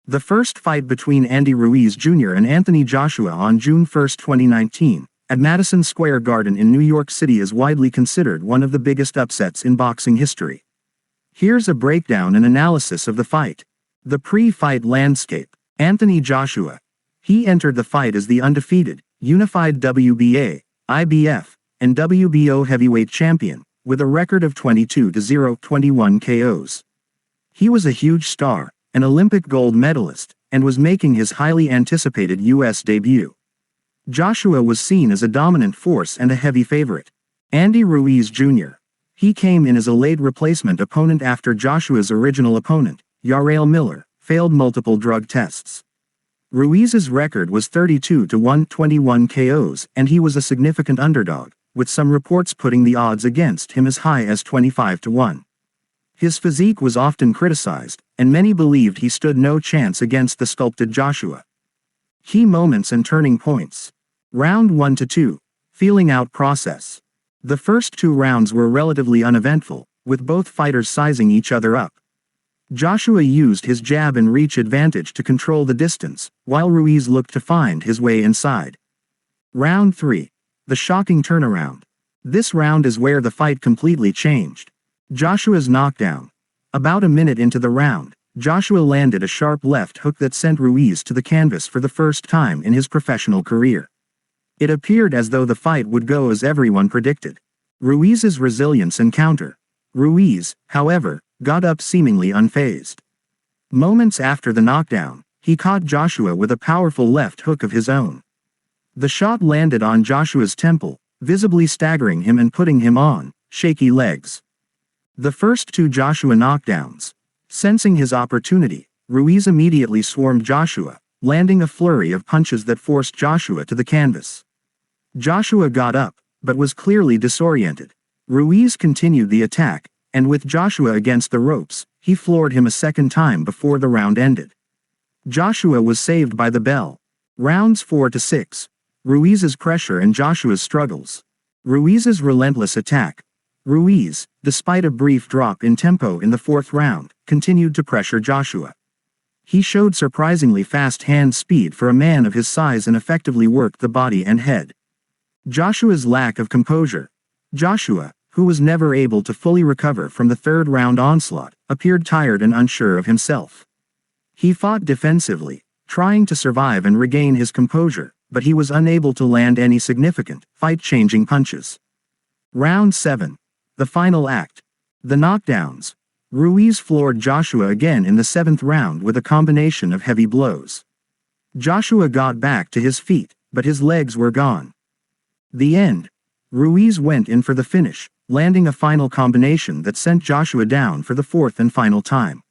The first fight between Andy Ruiz Jr. and Anthony Joshua on June 1, 2019, at Madison Square Garden in New York City is widely considered one of the biggest upsets in boxing history. Here's a breakdown and analysis of the fight. The pre-fight landscape. Anthony Joshua. He entered the fight as the undefeated, unified WBA, IBF, and WBO heavyweight champion, with a record of 22-0, 21 KOs. He was a huge star, an Olympic gold medalist, and was making his highly anticipated U.S. debut. Joshua was seen as a dominant force and a heavy favorite. Andy Ruiz Jr. He came in as a late replacement opponent after Joshua's original opponent, Yarrell Miller, failed multiple drug tests. Ruiz's record was 32-1, 21 KOs, and he was a significant underdog, with some reports putting the odds against him as high as 25-1. His physique was often criticized, and many believed he stood no chance against the sculpted Joshua. Key moments and turning points. Round 1-2. Feeling out process. The first two rounds were relatively uneventful, with both fighters sizing each other up. Joshua used his jab and reach advantage to control the distance, while Ruiz looked to find his way inside. Round 3. The shocking turnaround. This round is where the fight completely changed. Joshua's knockdown. About a minute into the round, Joshua landed a sharp left hook that sent Ruiz to the canvas for the first time in his professional career. It appeared as though the fight would go as everyone predicted. Ruiz's resilience and counter. Ruiz, however, got up seemingly unfazed. Moments after the knockdown, he caught Joshua with a powerful left hook of his own. The shot landed on Joshua's temple, visibly staggering him and putting him on shaky legs. The first two Joshua knockdowns. Sensing his opportunity, Ruiz immediately swarmed Joshua, landing a flurry of punches that forced Joshua to the canvas. Joshua got up, but was clearly disoriented. Ruiz continued the attack, and with Joshua against the ropes, he floored him a second time before the round ended. Joshua was saved by the bell. Rounds 4-6. Ruiz's pressure and Joshua's struggles. Ruiz's relentless attack. Ruiz, despite a brief drop in tempo in the fourth round, continued to pressure Joshua. He showed surprisingly fast hand speed for a man of his size and effectively worked the body and head. Joshua's lack of composure. Joshua, who was never able to fully recover from the third round onslaught, appeared tired and unsure of himself. He fought defensively, trying to survive and regain his composure, but he was unable to land any significant, fight-changing punches. Round 7. The final act. The knockdowns. Ruiz floored Joshua again in the seventh round with a combination of heavy blows. Joshua got back to his feet, but his legs were gone. The end. Ruiz went in for the finish, landing a final combination that sent Joshua down for the fourth and final time.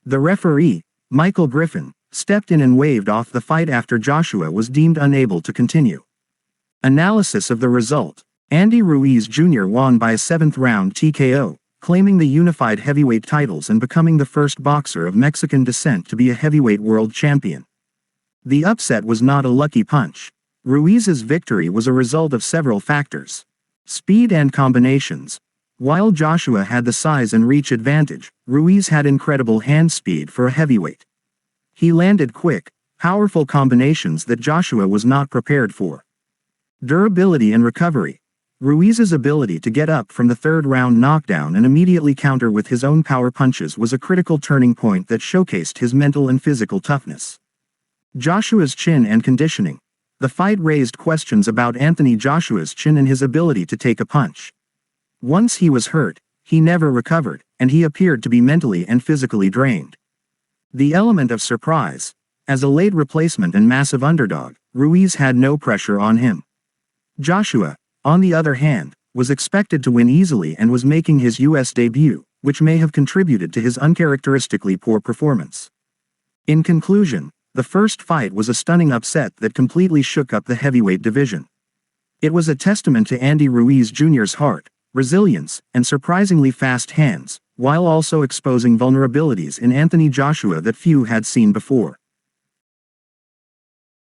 The referee, Michael Griffin, stepped in and waved off the fight after Joshua was deemed unable to continue. Analysis of the result. Andy Ruiz Jr. won by a seventh-round TKO, claiming the unified heavyweight titles and becoming the first boxer of Mexican descent to be a heavyweight world champion. The upset was not a lucky punch. Ruiz's victory was a result of several factors. Speed and combinations. While Joshua had the size and reach advantage, Ruiz had incredible hand speed for a heavyweight. He landed quick, powerful combinations that Joshua was not prepared for. Durability and recovery. Ruiz's ability to get up from the third-round knockdown and immediately counter with his own power punches was a critical turning point that showcased his mental and physical toughness. Joshua's chin and conditioning. The fight raised questions about Anthony Joshua's chin and his ability to take a punch. Once he was hurt, he never recovered, and he appeared to be mentally and physically drained. The element of surprise. As a late replacement and massive underdog, Ruiz had no pressure on him. Joshua, on the other hand, was expected to win easily and was making his U.S. debut, which may have contributed to his uncharacteristically poor performance. In conclusion, the first fight was a stunning upset that completely shook up the heavyweight division. It was a testament to Andy Ruiz Jr.'s heart, resilience, and surprisingly fast hands, while also exposing vulnerabilities in Anthony Joshua that few had seen before.